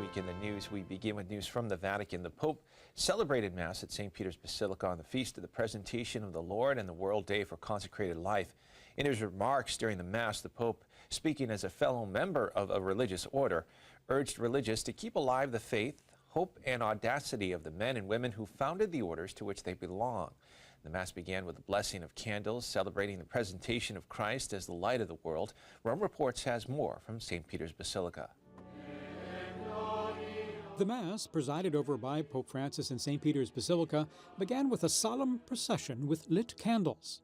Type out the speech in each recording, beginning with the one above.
week in the news, we begin with news from the Vatican. The Pope celebrated Mass at St. Peter's Basilica on the Feast of the Presentation of the Lord and the World Day for Consecrated Life. In his remarks during the Mass, the Pope, speaking as a fellow member of a religious order, urged religious to keep alive the faith, hope, and audacity of the men and women who founded the orders to which they belong. The Mass began with the blessing of candles, celebrating the presentation of Christ as the light of the world. Rome Reports has more from St. Peter's Basilica. The Mass, presided over by Pope Francis in St. Peter's Basilica, began with a solemn procession with lit candles.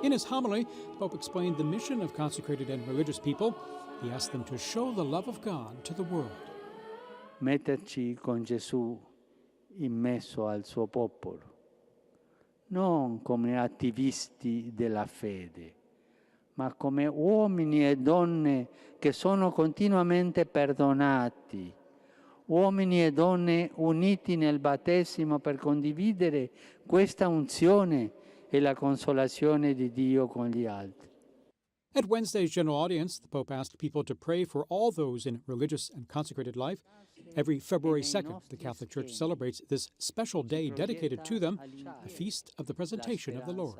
In his homily, the Pope explained the mission of consecrated and religious people. He asked them to show the love of God to the world. Metterci con Gesù in mezzo al suo popolo, non come attivisti della fede, ma come uomini e donne che sono continuamente perdonati, uomini e donne uniti nel battesimo per condividere questa unzione e la consolazione di Dio con gli altri. At Wednesday's general audience, the Pope asked people to pray for all those in religious and consecrated life. Every February 2nd, the Catholic Church celebrates this special day dedicated to them, the Feast of the Presentation of the Lord.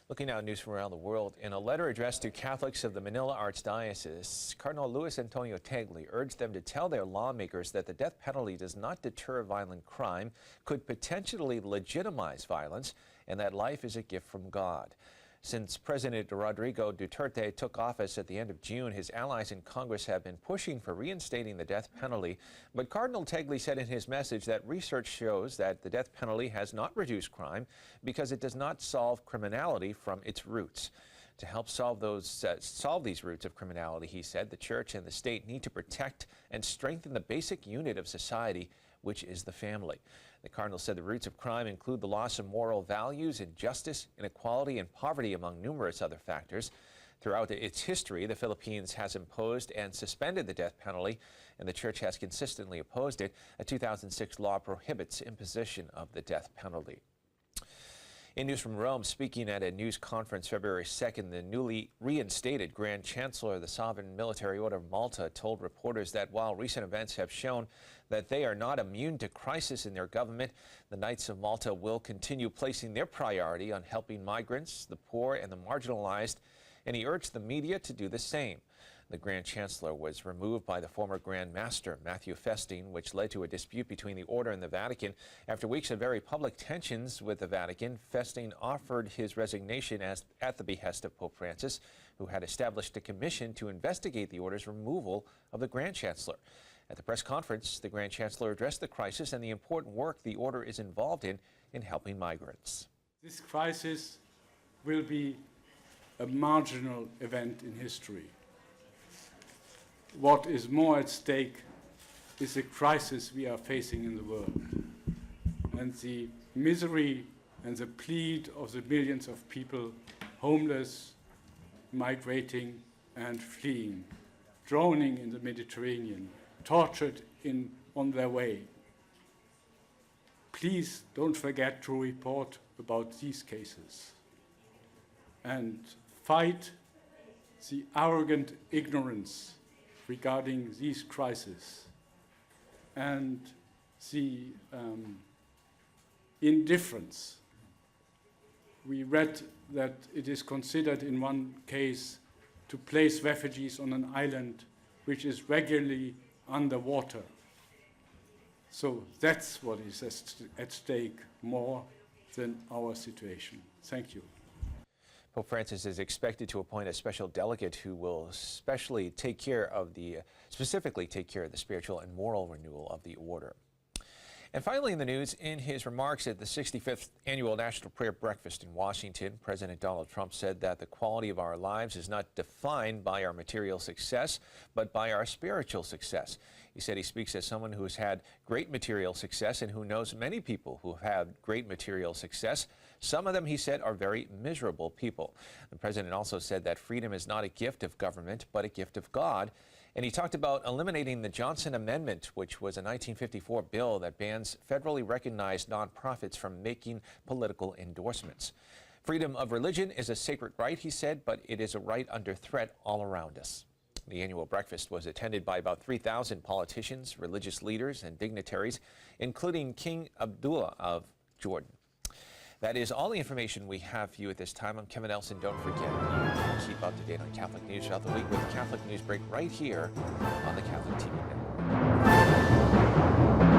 Looking now at news from around the world, in a letter addressed to Catholics of the Manila Archdiocese, Cardinal Luis Antonio Tagle urged them to tell their lawmakers that the death penalty does not deter violent crime, could potentially legitimize violence, and that life is a gift from God. Since President Rodrigo Duterte took office at the end of June, his allies in Congress have been pushing for reinstating the death penalty. But Cardinal Tagle said in his message that research shows that the death penalty has not reduced crime because it does not solve criminality from its roots. To help solve these roots of criminality, he said, the Church and the state need to protect and strengthen the basic unit of society, which is the family. The Cardinal said the roots of crime include the loss of moral values, injustice, inequality, and poverty, among numerous other factors. Throughout its history, the Philippines has imposed and suspended the death penalty, and the Church has consistently opposed it. A 2006 law prohibits imposition of the death penalty. In news from Rome, speaking at a news conference February 2nd, the newly reinstated Grand Chancellor of the Sovereign Military Order of Malta told reporters that while recent events have shown that they are not immune to crisis in their government, the Knights of Malta will continue placing their priority on helping migrants, the poor, and the marginalized, and he urged the media to do the same. The Grand Chancellor was removed by the former Grand Master, Matthew Festing, which led to a dispute between the order and the Vatican. After weeks of very public tensions with the Vatican, Festing offered his resignation at the behest of Pope Francis, who had established a commission to investigate the order's removal of the Grand Chancellor. At the press conference, the Grand Chancellor addressed the crisis and the important work the order is involved in helping migrants. This crisis will be a marginal event in history. What is more at stake is the crisis we are facing in the world and the misery and the plead of the millions of people homeless, migrating and fleeing, drowning in the Mediterranean, tortured on their way. Please don't forget to report about these cases and fight the arrogant ignorance regarding these crises and the indifference. We read that it is considered in one case to place refugees on an island which is regularly underwater. So that's what is at stake more than our situation. Thank you. Pope Francis is expected to appoint a special delegate who will specifically take care of the spiritual and moral renewal of the order. And finally in the news, in his remarks at the 65th Annual National Prayer Breakfast in Washington, President Donald Trump said that the quality of our lives is not defined by our material success, but by our spiritual success. He said he speaks as someone who has had great material success and who knows many people who have had great material success. Some of them, he said, are very miserable people. The president also said that freedom is not a gift of government, but a gift of God, And he talked about eliminating the Johnson Amendment, which was a 1954 bill that bans federally recognized nonprofits from making political endorsements. Freedom of religion is a sacred right, he said, but it is a right under threat all around us. The annual breakfast was attended by about 3,000 politicians, religious leaders, and dignitaries, including King Abdullah of Jordan. That is all the information we have for you at this time. I'm Kevin Elson. Don't forget, you can keep up to date on Catholic news throughout the week with Catholic Newsbreak right here on the Catholic TV Network.